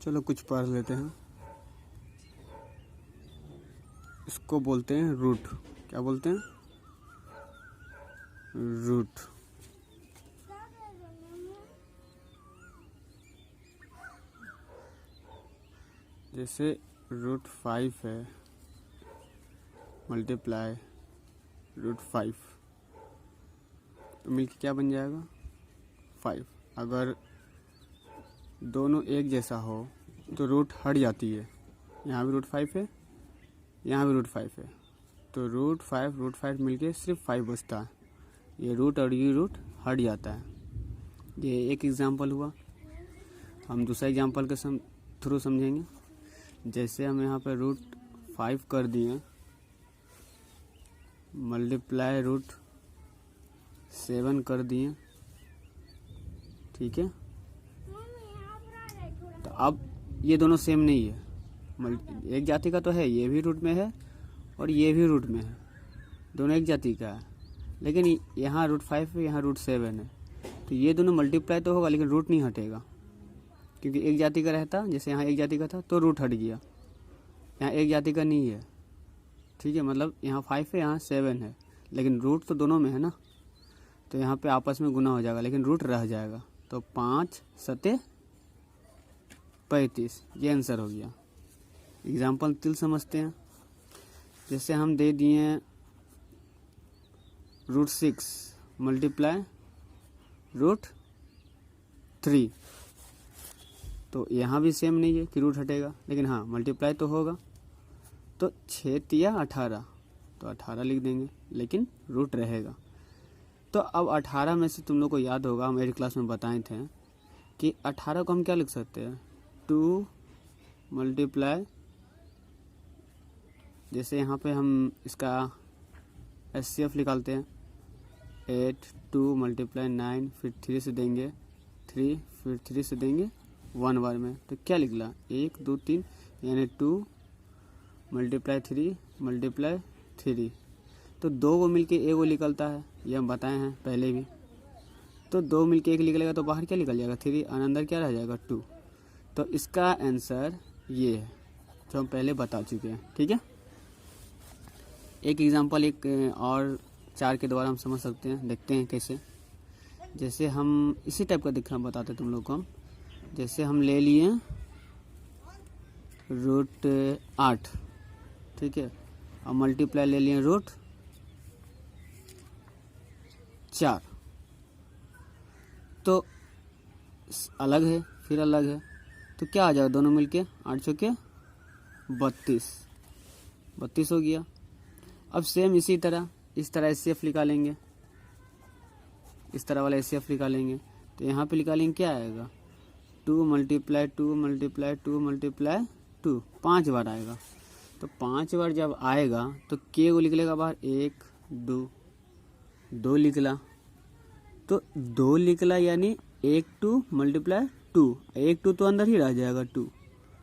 चलो कुछ पढ़ लेते हैं। इसको बोलते हैं रूट। क्या बोलते हैं? रूट। जैसे √5 है मल्टीप्लाई √5 तो मिलके क्या बन जाएगा? 5। अगर दोनों एक जैसा हो तो रूट हट जाती है। यहाँ भी √5 है, यहाँ भी √5 है, तो √5 मिलके सिर्फ 5 बचता है। ये रूट और ये रूट हट जाता है। ये एक एग्जांपल हुआ। हम दूसरा एग्जांपल के थ्रू समझेंगे। जैसे हम यहाँ पे √5 कर दिए मल्टीप्लाई √7 कर दिए, ठीक है। तो अब ये दोनों सेम नहीं है। एक जाति का तो है, ये भी रूट में है और ये भी रूट में है, दोनों एक जाति का है। लेकिन यहाँ √5 है, यहाँ √7 है, तो ये दोनों मल्टीप्लाई तो होगा लेकिन रूट नहीं हटेगा, क्योंकि एक जाति का रहता। जैसे यहाँ एक जाति का था तो रूट हट गया, यहाँ एक जाति का नहीं है, ठीक है। मतलब यहाँ 5 है, यहाँ 7 है, लेकिन रूट तो दोनों में है ना, तो यहाँ पे आपस में गुना हो जाएगा लेकिन रूट रह जाएगा। तो 5 × 35 ये आंसर हो गया। एग्जाम्पल तिल समझते हैं। जैसे हम दे दिए √6 मल्टीप्लाई √3, तो यहाँ भी सेम नहीं है कि रूट हटेगा, लेकिन हाँ मल्टीप्लाई तो होगा। तो 6 × 18, तो 18 लिख देंगे लेकिन रूट रहेगा। तो अब 18 में से तुम लोग को याद होगा, हम 8th क्लास में बताए थे कि 18 को हम क्या लिख सकते हैं? 2 मल्टीप्लाई, जैसे यहाँ पे हम इसका HCF निकालते हैं, 8, 2 मल्टीप्लाई 9, फिर 3 से देंगे 3, फिर 3 से देंगे 1 बार में, तो क्या निकला? 1 2 3, यानी 2 मल्टीप्लाई 3 मल्टीप्लाई 3। तो 2 को मिलके एक वो निकलता है, ये हम बताए हैं पहले भी। तो 2 मिलके 1 निकलेगा तो बाहर क्या निकल जाएगा? 3, और अंदर क्या रह जाएगा? 2। तो इसका आंसर ये है जो हम पहले बता चुके हैं, ठीक है। एक एग्जांपल एक और 4 के द्वारा हम समझ सकते हैं, देखते हैं कैसे। जैसे हम इसी टाइप का दिखना बताते तुम लोग को हम। जैसे हम ले लिए √8, ठीक है, और मल्टीप्लाई ले लिए √4, तो अलग है फिर अलग है, तो क्या आ जाएगा दोनों मिलके? 8 × 32 हो गया। अब सेम इसी तरह इस तरह HCF निकालेंगे, इस तरह वाला HCF निकालेंगे, तो यहाँ पे निकालेंगे क्या आएगा? 2 मल्टीप्लाई 2 मल्टीप्लाई 2 मल्टीप्लाई 2, 5 बार आएगा। तो 5 बार जब आएगा तो के को निकलेगा बाहर? 1 2 निकला, तो 2 निकला, यानी 1 2 मल्टीप्लाई 2, 1 2 तो अंदर ही रह जाएगा 2,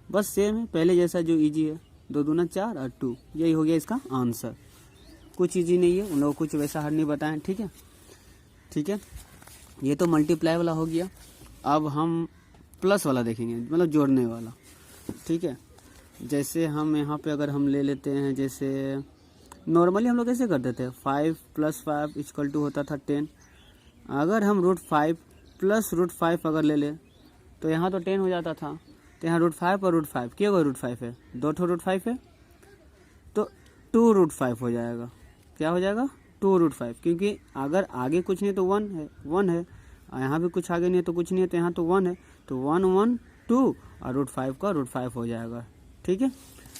बस सेम है पहले जैसा जो इजी है, 2 दूना 4 और 2, यही हो गया इसका आंसर। कुछ इजी नहीं है, उन लोगों को कुछ वैसा हर नहीं बताएं, ठीक है। ठीक है, ये तो मल्टीप्लाई वाला हो गया। अब हम प्लस वाला देखेंगे, मतलब जोड़ने वाला, ठीक है। जैसे हम यहाँ पे अगर हम ले लेते हैं, जैसे नॉर्मली हम लोग कैसे करते थे, 5 + 5 = होता था 10। अगर हम √5 + √5 अगर ले लें तो यहाँ तो 10 हो जाता था, तो यहाँ √5 और √5 क्या होगा? √5 है, 2 √5 है, तो 2 √5 हो जाएगा। क्या हो जाएगा? 2 √5, क्योंकि अगर आगे कुछ नहीं तो 1 है, 1 है, और यहाँ भी कुछ आगे नहीं है तो कुछ नहीं है, तो यहाँ तो 1 है, तो 1 1 2 और √5 का √5 हो जाएगा, ठीक है।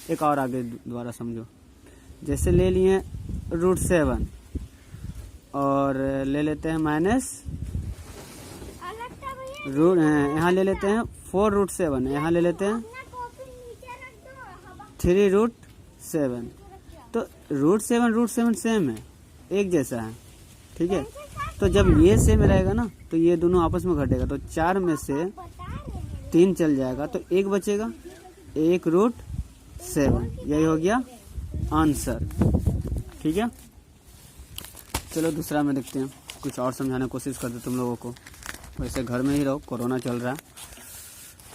एक और आगे द्वारा समझो। जैसे ले लिए √7 और ले लेते हैं माइनस यहाँ ले लेते हैं 4 √7, यहाँ ले लेते हैं 3 √7। तो √7 सेम है, एक जैसा है, ठीक है। तो जब ये सेम रहेगा ना तो ये दोनों आपस में घटेगा, तो 4 में से 3 चल जाएगा, तो 1 बचेगा, 1 √7, यही हो गया आंसर, ठीक है। चलो दूसरा में देखते हैं, कुछ और समझाने की कोशिश करते तुम लोगों को। वैसे घर में ही रहो, कोरोना चल रहा है,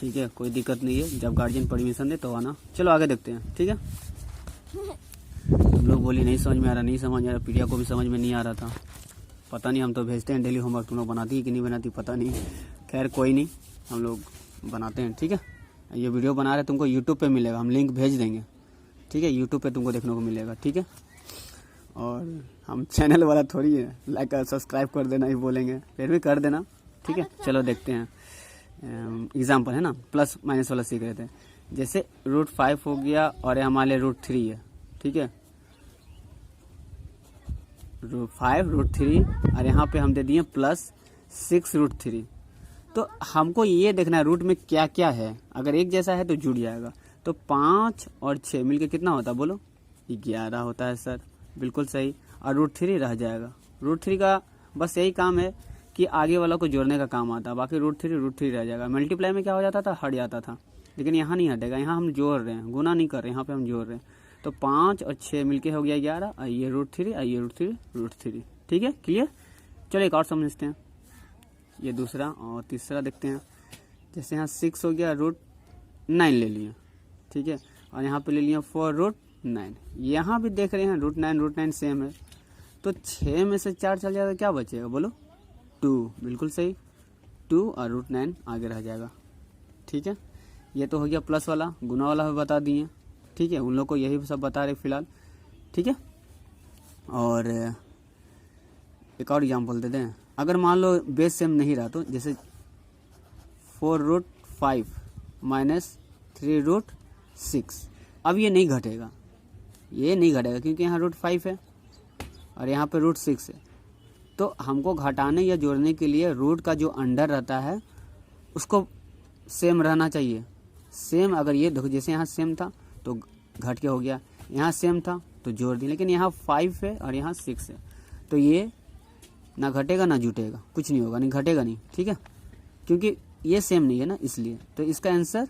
ठीक है, कोई दिक्कत नहीं है, जब गार्जियन परमिशन दे तो आना। चलो आगे देखते हैं, ठीक है। तुम लोग बोली नहीं समझ में आ रहा, नहीं समझ में आ रहा, प्रिया को भी समझ में नहीं आ रहा था, पता नहीं, हम तो भेजते हैं डेली होमवर्क, तुम लोग बनाती है कि नहीं बनाती पता नहीं, खैर कोई नहीं, हम लोग बनाते हैं, ठीक है। ये वीडियो बना रहे तुमको यूट्यूब पे मिलेगा, हम लिंक भेज देंगे, ठीक है, यूट्यूब पे तुमको देखने को मिलेगा, ठीक है। और हम चैनल वाला थोड़ी है, लाइक और सब्सक्राइब कर देना ही बोलेंगे, फिर भी कर देना, ठीक है। चलो देखते हैं एग्जाम्पल है ना, प्लस माइनस वाला सीख रहे थे। जैसे √5 हो गया और हमारे √3 है, ठीक है, √5 √3 और यहाँ पे हम दे दिए +6 √3। तो हमको ये देखना है रूट में क्या क्या है, अगर एक जैसा है तो जुड़ जाएगा। तो 5 और 6 मिलके कितना होता है बोलो, 11 होता है सर, बिल्कुल सही। और √3 रह जाएगा, √3 का बस यही काम है कि आगे वाला को जोड़ने का काम आता है, बाकी √3 रह जाएगा। मल्टीप्लाई में क्या हो जाता था, हट जाता था, लेकिन यहाँ नहीं हटेगा, यहाँ हम जोड़ रहे हैं, गुना नहीं कर रहे हैं, यहाँ पे हम जोड़ रहे हैं। तो 5 और 6 मिलके हो गया 11, और ये √3, और ये √3, ठीक है, क्लियर। चलो एक और समझते हैं, ये दूसरा और तीसरा देखते हैं। जैसे यहाँ 6 हो गया, √9 ले लिया, ठीक है, और यहाँ पे ले लिया 4 √9, यहाँ भी देख रहे हैं √9 सेम है। तो 6 में से 4 चल जाएगा, क्या बचेगा बोलो, 2, बिल्कुल सही, 2 और √9 आगे रह जाएगा, ठीक है। ये तो हो गया प्लस वाला, गुना वाला भी बता दिए, ठीक है, उन लोग को यही सब बता रहे फिलहाल, ठीक है। और एक और एग्जाम्पल दे दें, अगर मान लो बेस सेम नहीं रहा, तो जैसे 4 √5 - 3 √6, अब ये नहीं घटेगा, ये नहीं घटेगा क्योंकि यहाँ √5 है और यहाँ पे √6 है। तो हमको घटाने या जोड़ने के लिए रूट का जो अंडर रहता है उसको सेम रहना चाहिए, सेम। अगर ये देखो जैसे यहाँ सेम था तो घट के हो गया, यहाँ सेम था तो जोड़ दिया, लेकिन यहाँ 5 है और यहाँ 6 है, तो ये ना घटेगा ना जुटेगा, कुछ नहीं होगा, नहीं घटेगा नहीं, ठीक है, क्योंकि ये सेम नहीं है ना, इसलिए। तो इसका आंसर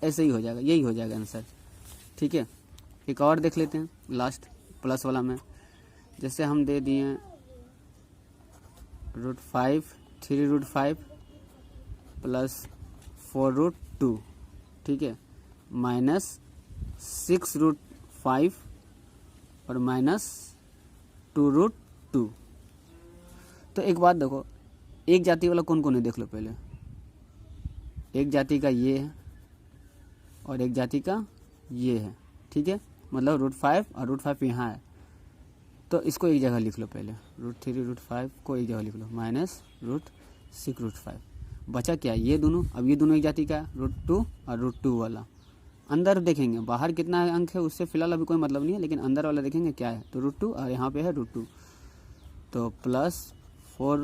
ऐसे ही हो जाएगा, यही हो जाएगा आंसर, ठीक है। एक और देख लेते हैं लास्ट प्लस वाला में। जैसे हम दे दिए √5 3 √5 + 4 √2, ठीक है, -6 √5 और -2 √2। तो एक बात देखो, एक जाति वाला कौन कौन है देख लो पहले, एक जाति का ये है और एक जाति का ये है, ठीक है, मतलब √5 और √5 यहाँ है, तो इसको एक जगह लिख लो पहले, √3 √5 को एक जगह लिख लो, -6 √5। बचा क्या, ये दोनों, अब ये दोनों एक जाति का है, √2 और √2 वाला। अंदर देखेंगे बाहर कितना अंक है उससे फिलहाल अभी कोई मतलब नहीं है, लेकिन अंदर वाला देखेंगे क्या है, तो √2 और यहाँ पे है √2, तो +4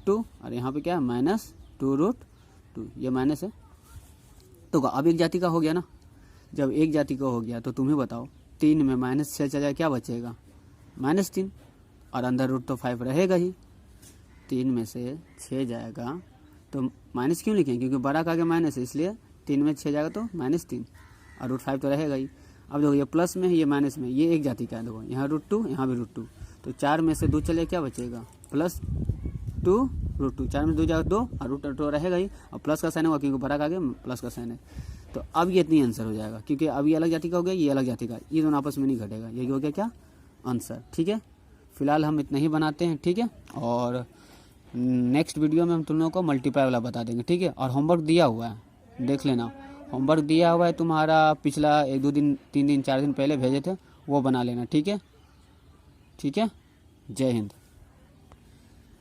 √2 और यहाँ पे क्या है -2 √2, ये माइनस है। तो अब एक जाति का हो गया ना, जब एक जाति का हो गया तो तुम ही बताओ, 3 में -6 चला जाए, क्या बचेगा, -3, और अंदर रूट तो 5 रहेगा ही, 3 में से 6 जाएगा तो माइनस क्यों लिखें, क्योंकि बड़ा का आगे माइनस है, इसलिए 3 में 6 जाएगा तो -3, और √5 तो रहेगा ही। अब देखो ये प्लस में है, ये माइनस में, ये एक जाति का है, देखो यहाँ √2 यहाँ भी √2, तो 4 में से 2 चले, क्या बचेगा, +2 √2, 4 में 2 जाएगा 2, और √2 रहेगा ही, और प्लस का साइन होगा क्योंकि बड़ा का आगे प्लस का साइन है। तो अब ये इतनी आंसर हो जाएगा, क्योंकि अब ये अलग जाति का हो गया, ये अलग जाति का, ये दोनों आपस में नहीं घटेगा, ये हो गया क्या आंसर, ठीक है। फिलहाल हम इतना ही बनाते हैं, ठीक है, और नेक्स्ट वीडियो में हम तुम लोगों को मल्टीप्लाई वाला बता देंगे, ठीक है। और होमवर्क दिया हुआ है, देख लेना, होमवर्क दिया हुआ है तुम्हारा, पिछला 1-2 दिन 3 दिन 4 दिन पहले भेजे थे, वो बना लेना, ठीक है, ठीक है। जय हिंद।